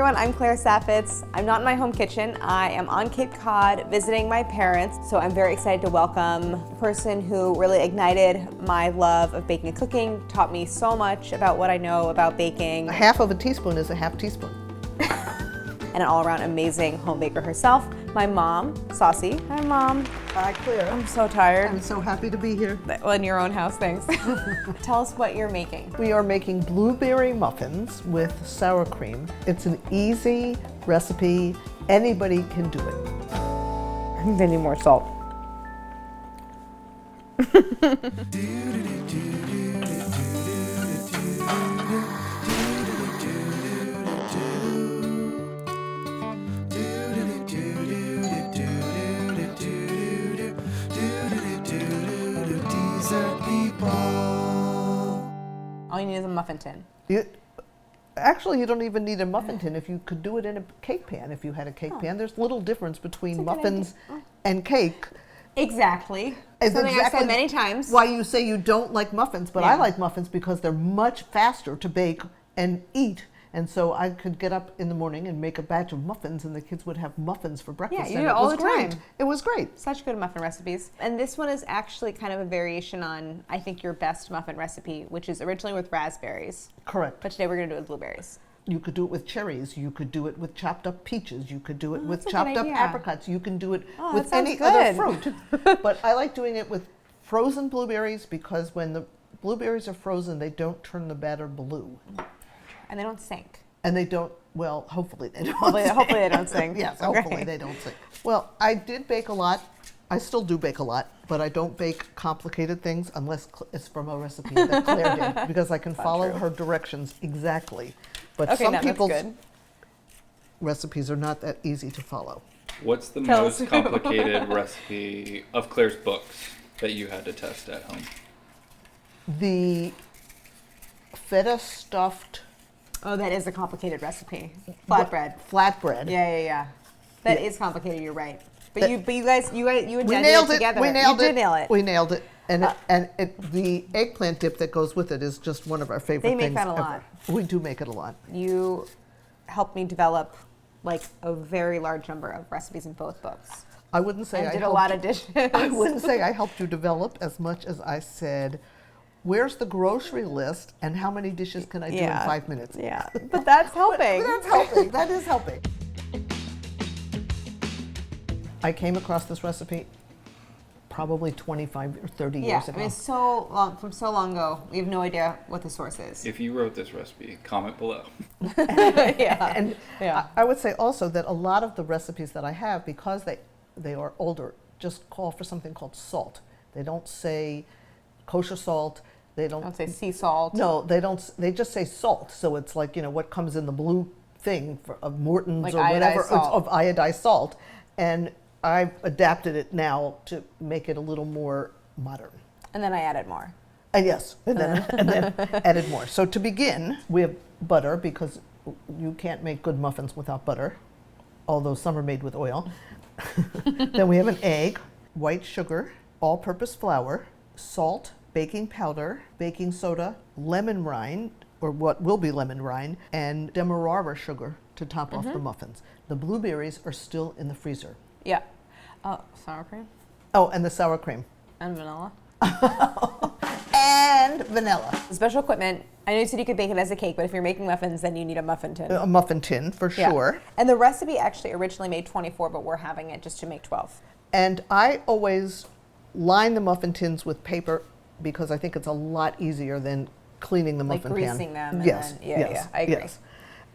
everyone, I'm Claire Saffitz. I'm not in my home kitchen. I am on Cape Cod visiting my parents, so I'm very excited to welcome the person who really ignited my love of baking and cooking, taught me so much about what I know about baking. A half of a teaspoon is a half teaspoon. And an all-around amazing home baker herself, my mom, Sauci. Hi, Mom. Hi, Claire. I'm so tired. I'm so happy to be here. Well, in your own house, thanks. Tell us what you're making. We are making blueberry muffins with sour cream. It's an easy recipe. Anybody can do it. I think they need more salt. All you need is a muffin tin. Actually, you don't even need a muffin tin. If you could do it in a cake pan, if you had a cake pan. There's little difference between muffins and cake. Exactly. Something I've said many times. Why you say you don't like muffins, but I like muffins because they're much faster to bake and eat. And so I could get up in the morning and make a batch of muffins, and the kids would have muffins for breakfast. Yeah, you do it all the time. It was great. Such good muffin recipes. And this one is actually kind of a variation on, I think, your best muffin recipe, which is originally with raspberries. Correct. But today we're going to do it with blueberries. You could do it with cherries. You could do it with chopped up peaches. You could do it with chopped up apricots. You can do it with any other fruit. But I like doing it with frozen blueberries because when the blueberries are frozen, they don't turn the batter blue. And they don't sink. And they don't, well, hopefully they don't Hopefully they don't sink. Yes, hopefully they don't sink. Well, I did bake a lot. I still do bake a lot, but I don't bake complicated things unless it's from a recipe that Claire did, because I can follow her directions exactly. But some people's recipes are not that easy to follow. What's the most complicated recipe of Claire's books that you had to test at home? The feta stuffed. Oh, that is a complicated recipe. Flatbread. Flatbread. Yeah. That is complicated. You're right. But you guys, you and Jen we nailed did it together. We nailed you it. did nail it. We nailed it. And the eggplant dip that goes with it is just one of our favorite things. They make that a lot. We do make it a lot. You helped me develop like a very large number of recipes in both books. I wouldn't say I did a lot of dishes. I wouldn't say I helped you develop as much as I said, where's the grocery list and how many dishes can I do in 5 minutes? Yeah, but that's helping. That's helping. That is helping. I came across this recipe probably 25 or 30 years ago. I mean, so long ago, we have no idea what the source is. If you wrote this recipe, comment below. I would say also that a lot of the recipes that I have, because they are older, just call for something called salt. They don't say kosher salt. They don't say sea salt. No, they don't. They just say salt. So it's like, what comes in the blue thing of Morton's like or whatever salt. of iodized salt, and I've adapted it now to make it a little more modern. And then I added more. And yes, and then added more. So to begin, we have butter, because you can't make good muffins without butter, although some are made with oil. Then we have an egg, white sugar, all-purpose flour, salt, baking powder, baking soda, lemon rind, or what will be lemon rind, and demerara sugar to top off the muffins. The blueberries are still in the freezer. Yeah. Oh, sour cream? Oh, and the sour cream. And vanilla. And vanilla. Special equipment. I know you said you could bake it as a cake, but if you're making muffins, then you need a muffin tin. A muffin tin, for sure. And the recipe actually originally made 24, but we're having it just to make 12. And I always line the muffin tins with paper because I think it's a lot easier than cleaning the muffin pan. Like greasing them. Yes. And then, yeah, I agree. Yes.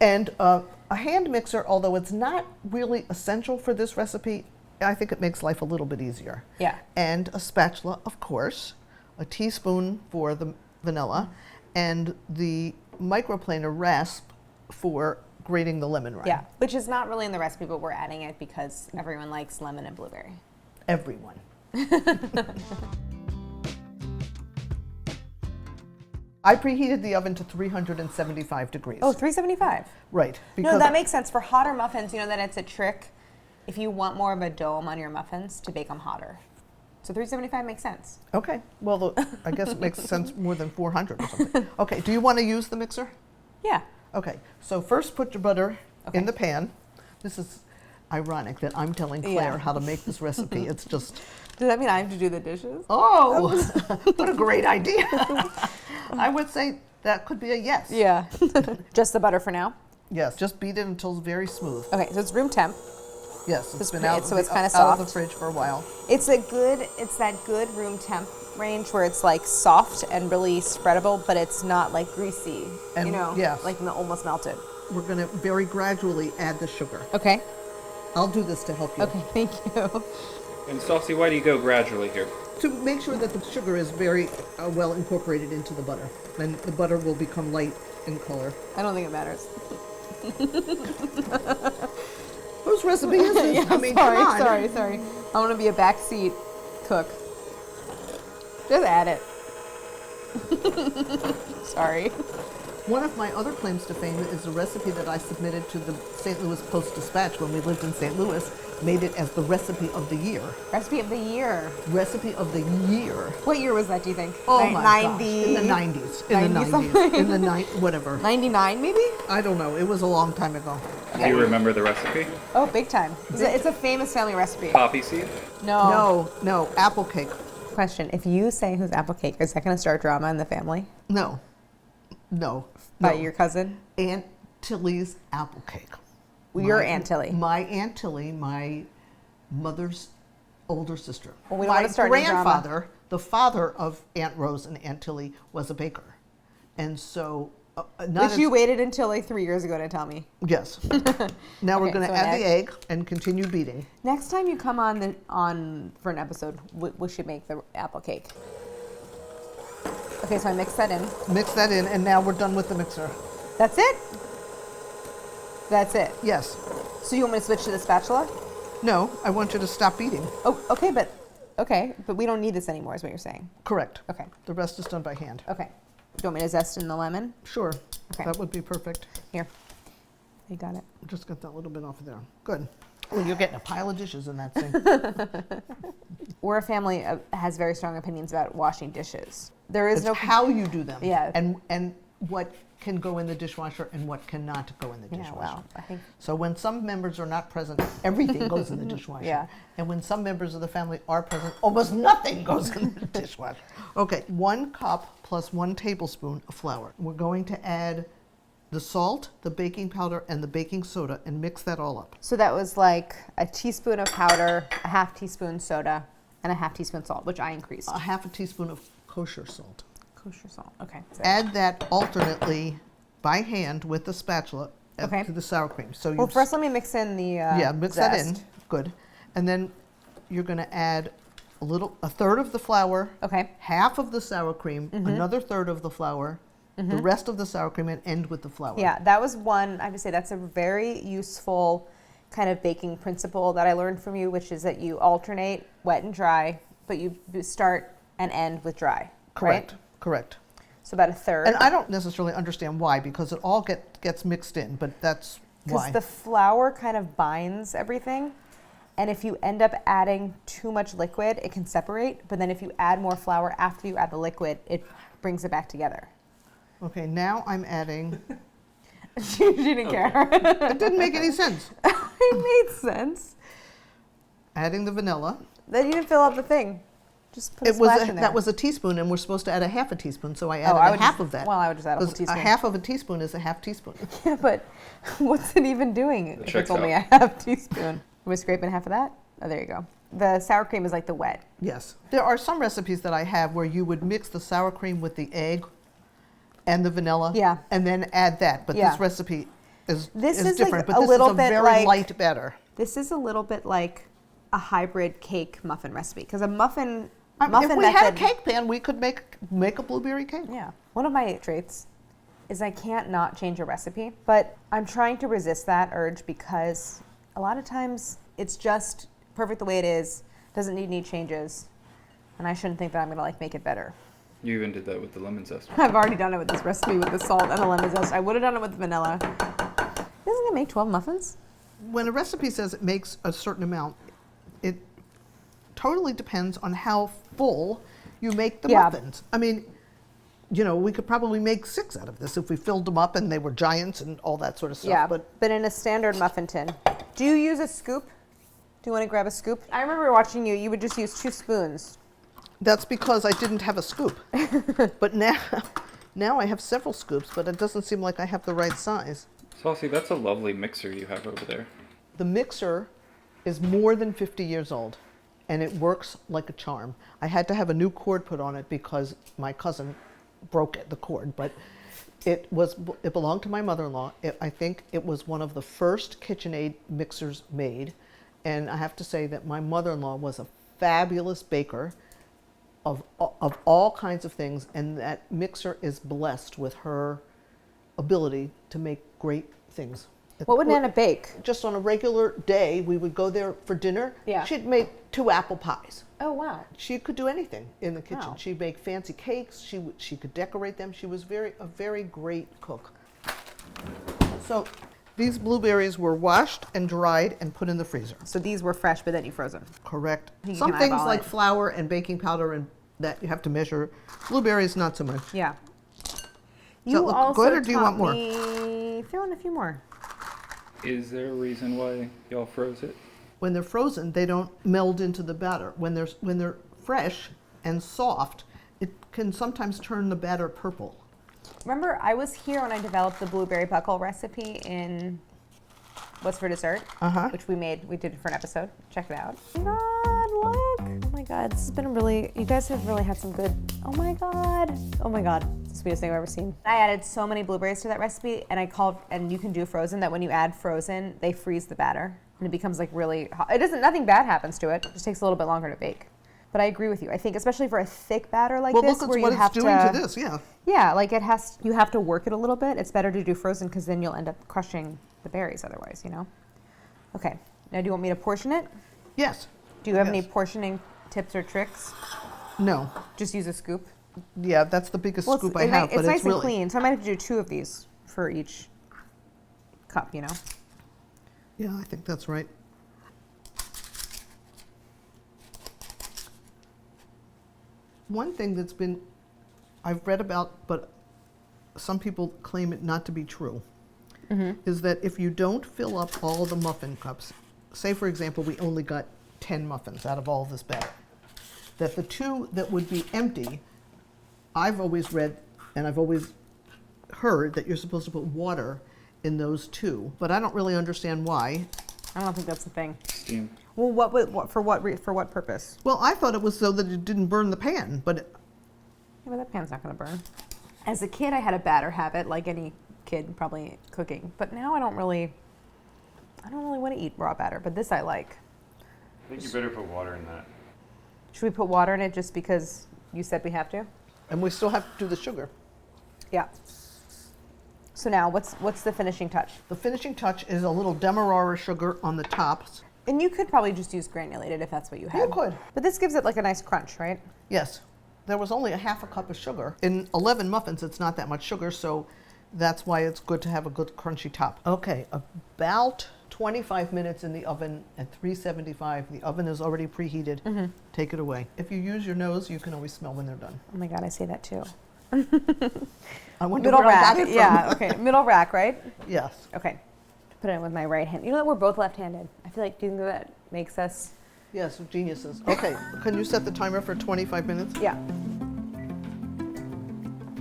And a hand mixer, although it's not really essential for this recipe, I think it makes life a little bit easier. Yeah. And a spatula, of course, a teaspoon for the vanilla, and the microplaner rasp for grating the lemon rind. Yeah, which is not really in the recipe, but we're adding it because everyone likes lemon and blueberry. Everyone. I preheated the oven to 375 degrees. Oh, 375. Right. No, that makes sense. For hotter muffins, you know that it's a trick if you want more of a dome on your muffins to bake them hotter. So 375 makes sense. Okay. Well, I guess it makes sense more than 400 or something. Okay. Do you want to use the mixer? Yeah. Okay. So first put your butter Okay. in the pan. This is ironic that I'm telling Claire Yeah. how to make this recipe. It's just, Does that mean I have to do the dishes? oh, what a great idea. I would say that could be a yes. Yeah. Just the butter for now? Yes, just beat it until it's very smooth. Okay, so it's room temp. Yes, it's been pretty- out, so it's kinda out of the soft. fridge for a while. It's that good room temp range where it's like soft and really spreadable, but it's not like greasy, And yes. like almost melted. We're going to very gradually add the sugar. Okay. I'll do this to help you. Okay, thank you. And Sauci, why do you go gradually here? To make sure that the sugar is very well incorporated into the butter. And the butter will become light in color. I don't think it matters. Whose recipe is this? Yeah, I mean, come on. sorry. I want to be a backseat cook. Just add it. Sorry. One of my other claims to fame is a recipe that I submitted to the St. Louis Post-Dispatch when we lived in St. Louis, made it as the recipe of the year. Recipe of the year. Recipe of the year. What year was that, do you think? Oh my gosh. 90. In the 90s. In the 90 90s. something. In the whatever. 99 maybe? I don't know. It was a long time ago. Do you remember the recipe? Oh, big time. It's a famous family recipe. Poppy seed? No, apple cake. Question. If you say who's apple cake, is that going to start drama in the family? No. By your cousin? Aunt Tilly's apple cake. Your Aunt Tilly. My Aunt Tilly, my mother's older sister. Well, we don't my want to start any drama. grandfather, the father of Aunt Rose and Aunt Tilly, was a baker. And so... Which you waited until like 3 years ago to tell me. Yes. Now we're Okay, going so to an add the egg and continue beating. Next time you come on for an episode, we should make the apple cake. Okay, so I mix that in. Mix that in, and now we're done with the mixer. That's it? That's it. Yes. So you want me to switch to the spatula? No, I want you to stop beating. Oh, okay, but we don't need this anymore, is what you're saying. Correct. Okay. The rest is done by hand. Okay. Do you want me to zest in the lemon? Sure. Okay. That would be perfect. Here. You got it. Just get that little bit off of there. Good. Well, you're getting a pile of dishes in that thing. We're a family has very strong opinions about washing dishes. There is It's no how you do them. Yeah. And what can go in the dishwasher and what cannot go in the Yeah, dishwasher. well, I think So when some members are not present, everything goes in the dishwasher. Yeah. And when some members of the family are present, almost nothing goes in the dishwasher. Okay, 1 cup plus 1 tablespoon of flour. We're going to add the salt, the baking powder, and the baking soda and mix that all up. so. That was like a teaspoon of powder, a half teaspoon soda, and a half teaspoon salt, which I increased. A half a teaspoon of kosher salt. Kosher salt. Okay. So Add that alternately by hand with the spatula Okay. to the sour cream. So well, first let me mix in the mix that in. zest. Good. And then you're going to add a third of the flour, Okay. half of the sour cream, Mm-hmm. another third of the flour, the rest of the sour cream, and end with the flour. Yeah, that was one. I would say that's a very useful kind of baking principle that I learned from you, which is that you alternate wet and dry, but you start and end with dry. Correct. Right? Correct. So about a third. And I don't necessarily understand why, because it all gets mixed in, but that's Because why. the flour kind of binds everything. And if you end up adding too much liquid, it can separate. But then if you add more flour after you add the liquid, it brings it back together. Okay, now I'm adding. She didn't care. It didn't make any sense. It made sense. Adding the vanilla. Then you didn't fill out the thing. Just put a splash in there. That was a teaspoon, and we're supposed to add a half a teaspoon, so I Oh, added I a would half just- of that. well, I would just add a whole 'Cause teaspoon. A half of a teaspoon is a half teaspoon. Yeah, but what's it even doing if checks it's only out. a half teaspoon? We're scraping half of that? Oh, there you go. The sour cream is like the wet. Yes. There are some recipes that I have where you would mix the sour cream with the egg and the vanilla. Yeah. And then add that. But Yeah. this recipe is This is like different. a But this little is a bit very like- light batter. This is a little bit like a hybrid cake muffin recipe because a muffin If muffin we method. had a cake pan, we could make a blueberry cake. Yeah. One of my traits is I can't not change a recipe, but I'm trying to resist that urge because a lot of times it's just perfect the way it is, doesn't need changes, and I shouldn't think that I'm going to like make it better. You even did that with the lemon zest. I've already done it with this recipe with the salt and the lemon zest. I would have done it with the vanilla. Doesn't it make 12 muffins? When a recipe says it makes a certain amount, it totally depends on how full you make the Yeah. muffins. I mean, you know, we could probably make 6 out of this if we filled them up and they were giants and all that sort of stuff. Yeah, but in a standard muffin tin. Do you use a scoop? Do you want to grab a scoop? I remember watching you would just use 2 spoons. That's because I didn't have a scoop. But now I have several scoops, but it doesn't seem like I have the right size. Sauci, that's a lovely mixer you have over there. The mixer is more than 50 years old, and it works like a charm. I had to have a new cord put on it because my cousin broke the cord, but it belonged to my mother-in-law. I think it was one of the first KitchenAid mixers made, and I have to say that my mother-in-law was a fabulous baker of all kinds of things, and that mixer is blessed with her ability to make great things. What would Nana bake? Just on a regular day, we would go there for dinner. Yeah. She'd make 2 apple pies. Oh, wow. She could do anything in the kitchen. Wow. She'd make fancy cakes. She could decorate them. She was a very great cook. So these blueberries were washed and dried and put in the freezer. So these were fresh, but then you froze them. Correct. You Some can things eyeball like it. flour and baking powder and that you have to measure. Blueberries, not so much. Yeah. So, You look, also go ahead, or do you taught want more? me- Throw in a few more. Is there a reason why y'all froze it? When they're frozen, they don't meld into the batter. When they're fresh and soft, it can sometimes turn the batter purple. Remember, I was here when I developed the blueberry buckle recipe in What's for Dessert, which we did it for an episode. Check it out. Oh my God, look. Oh my God, this has been you guys have really had some good, oh my God, it's the sweetest thing I've ever seen. I added so many blueberries to that recipe, and you can do frozen, that when you add frozen, they freeze the batter, and it becomes like really hot. Nothing bad happens to it, it just takes a little bit longer to bake. But I agree with you. I think especially for a thick batter like this, look where at you what have it's doing to this, yeah. Yeah, like you have to work it a little bit. It's better to do frozen because then you'll end up crushing the berries otherwise, you know? Okay, now do you want me to portion it? Yes. Do you have any Yes. portioning tips or tricks? No. Just use a scoop? Yeah, that's the biggest scoop I have, but it's nice it's really and clean, so I might have to do 2 of these for each cup, you know? Yeah, I think that's right. One thing I've read about, but some people claim it not to be true, is that if you don't fill up all the muffin cups, say for example we only got 10 muffins out of all this batter, that the 2 that would be empty, I've always read and I've always heard that you're supposed to put water in those 2, but I don't really understand why. I don't think that's the thing. Steam. Well, for what purpose? Well, I thought it was so that it didn't burn the pan, but Yeah, but that pan's not gonna burn. As a kid, I had a batter habit, like any kid probably cooking. But now I don't really want to eat raw batter. But this I like. I think you better put water in that. Should we put water in it just because you said we have to? and we still have to do the sugar. Yeah. So now, what's the finishing touch? The finishing touch is a little demerara sugar on the tops. And you could probably just use granulated if that's what you had. You could. But this gives it like a nice crunch, right? Yes. There was only a half a cup of sugar. In 11 muffins, it's not that much sugar, so that's why it's good to have a good crunchy top. Okay, about 25 minutes in the oven at 375. The oven is already preheated. Mm-hmm. Take it away. If you use your nose, you can always smell when they're done. Oh my God, I say that too. I wonder Middle where I rack, got it from. yeah, okay, middle rack, right? Yes. Okay, put it in with my right hand. You know that we're both left-handed. I feel like doing that makes us, Yes, geniuses. Okay, can you set the timer for 25 minutes? yeah.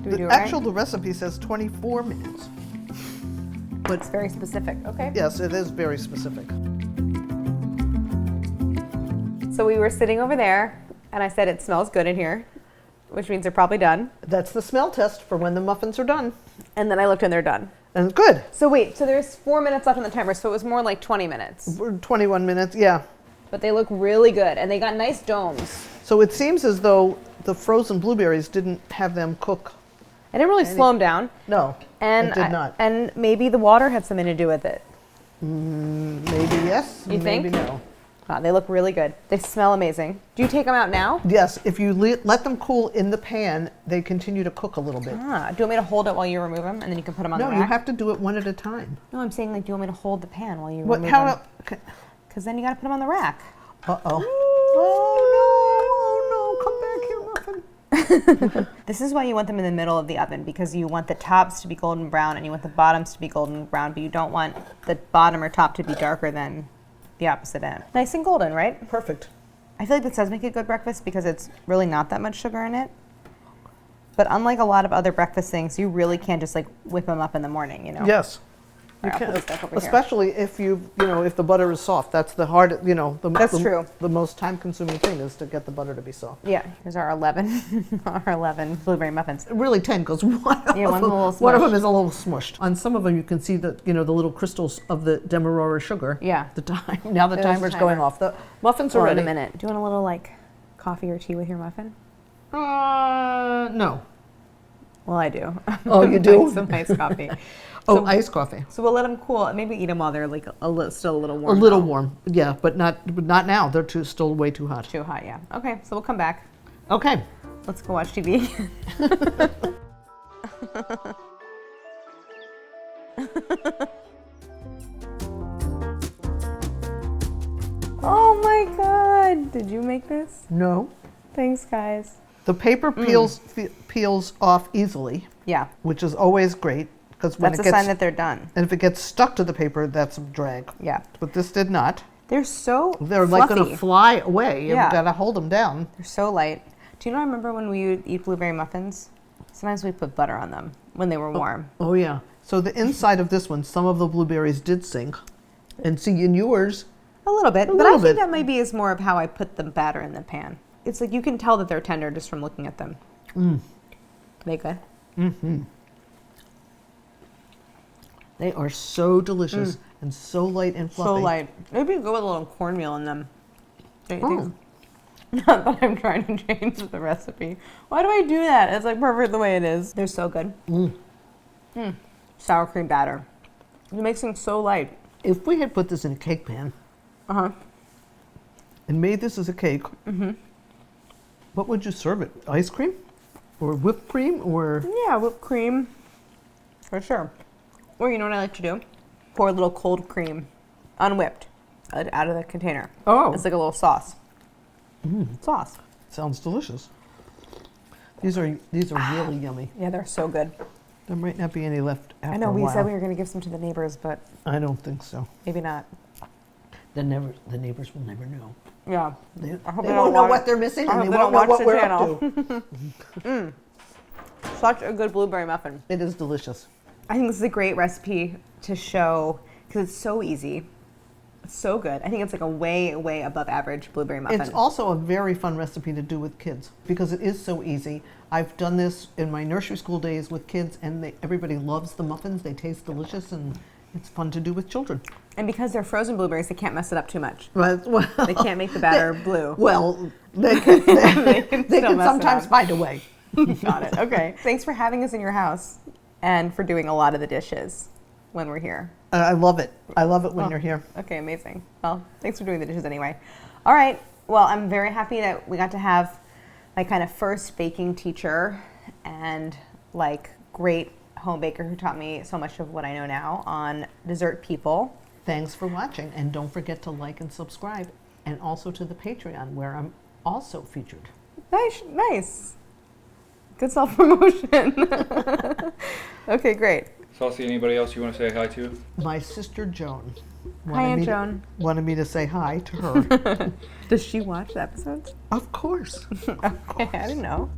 Do we do it Actually, right? the recipe says 24 minutes. It's very specific, okay. Yes, it is very specific. So we were sitting over there, and I said, it smells good in here, which means they're probably done. That's the smell test for when the muffins are done. And then I looked and they're done. And it's good. So wait, so there's 4 minutes left on the timer, so it was more like 20 minutes. We're 21 minutes, yeah. But they look really good, and they got nice domes. So it seems as though the frozen blueberries didn't have them cook. I didn't really slow them down. No, And it did not. And maybe the water had something to do with it. Maybe yes, You maybe think? no. Wow, they look really good. They smell amazing. Do you take them out now? Yes, if you let them cool in the pan, they continue to cook a little bit. Ah, do you want me to hold it while you remove them, and then you can put them on No, the you rack? have to do it one at a time. No, I'm saying, like, do you want me to hold the pan while you What? remove How? them? Okay. Because then you got to put them on the rack. Uh-oh. Oh, no. Oh, no. Come back here, Muffin. This is why you want them in the middle of the oven, because you want the tops to be golden brown and you want the bottoms to be golden brown, but you don't want the bottom or top to be darker than the opposite end. Nice and golden, right? Perfect. I feel like this does make a good breakfast because it's really not that much sugar in it. But unlike a lot of other breakfast things, you really can't just like whip them up in the morning, you know? Yes. All You right, I'll can, put this stuff over here. especially if if the butter is soft. That's the hard, That's true. The most time-consuming thing is to get the butter to be soft. Yeah, here's our 11, our 11 blueberry muffins. Really 10, because one of Yeah, one's a little one of smushed. them is a little smushed. On some of them, you can see the the little crystals of the demerara sugar. Yeah. The time now the There's the timer's going timer. off. The muffins are Hold on ready. a minute. Do you want a little like coffee or tea with your muffin? No. Well, I do. Oh, you do? Like some nice coffee. Oh, So- iced coffee. So we'll let them cool. Maybe eat them while they're like still a little A warm. little though. warm, yeah, but not now. They're still way too hot. Too hot, yeah. Okay, so we'll come back. Okay. Let's go watch TV. Oh my God! Did you make this? No. Thanks, guys. The paper peels off easily, Yeah, which is always great because when that's it a gets sign that they're done. and if it gets stuck to the paper, that's a drag. Yeah, But this did not. they're so They're fluffy. like going to fly away. Yeah. You've got to hold them down. They're so light. Do you know? I remember when we would eat blueberry muffins. Sometimes we put butter on them when they were warm. Oh yeah. So the inside of this one, some of the blueberries did sink, and see in yours. A little bit, but little I think bit. that maybe is more of how I put the batter in the pan. It's like you can tell that they're tender just from looking at them. They good? They are so delicious and so light and fluffy. So light. Maybe go with a little cornmeal in them. Don't you Oh. think? Not that I'm trying to change the recipe. Why do I do that? It's like perfect the way it is. They're so good. Sour cream batter. It makes things so light. If we had put this in a cake pan and made this as a cake, what would you serve it? Ice cream, or whipped cream, or Yeah, whipped cream. For sure. Or you know what I like to do? Pour a little cold cream, unwhipped, out of the container. Oh. It's like a little sauce. Sauce. sounds delicious. These are really yummy. Yeah, they're so good. There might not be any left after I know a we while. said we were going to give some to the neighbors, but I don't think so. maybe not. The neighbors will never know. Yeah. They, I hope they they won't don't know watch- what they're missing, I and hope they they won't don't know watch what the we're up to. Such a good blueberry muffin. It is delicious. I think this is a great recipe to show because it's so easy. It's so good. I think it's like a way, way above average blueberry muffin. It's also a very fun recipe to do with kids because it is so easy. I've done this in my nursery school days with kids, and everybody loves the muffins. They taste delicious, and it's fun to do with children. And because they're frozen blueberries, they can't mess it up too much. Right. Well, They can't make the batter blue. well, they can, they can can still mess it sometimes up. find a way. Got it. Okay. Thanks for having us in your house and for doing a lot of the dishes when we're here. I love it. I love it when you're here. Okay, amazing. Well, thanks for doing the dishes anyway. All right. Well, I'm very happy that we got to have my kind of first baking teacher and like great home baker who taught me so much of what I know now on Dessert People. Thanks for watching, and don't forget to like and subscribe, and also to the Patreon where I'm also featured. Nice. Good self-promotion. Okay, great. Sauci, anybody else you want to say hi to? My sister Joan. Hi, Aunt Joan. Wanted me to say hi to her. Does she watch the episodes? Of course. Okay, I didn't know.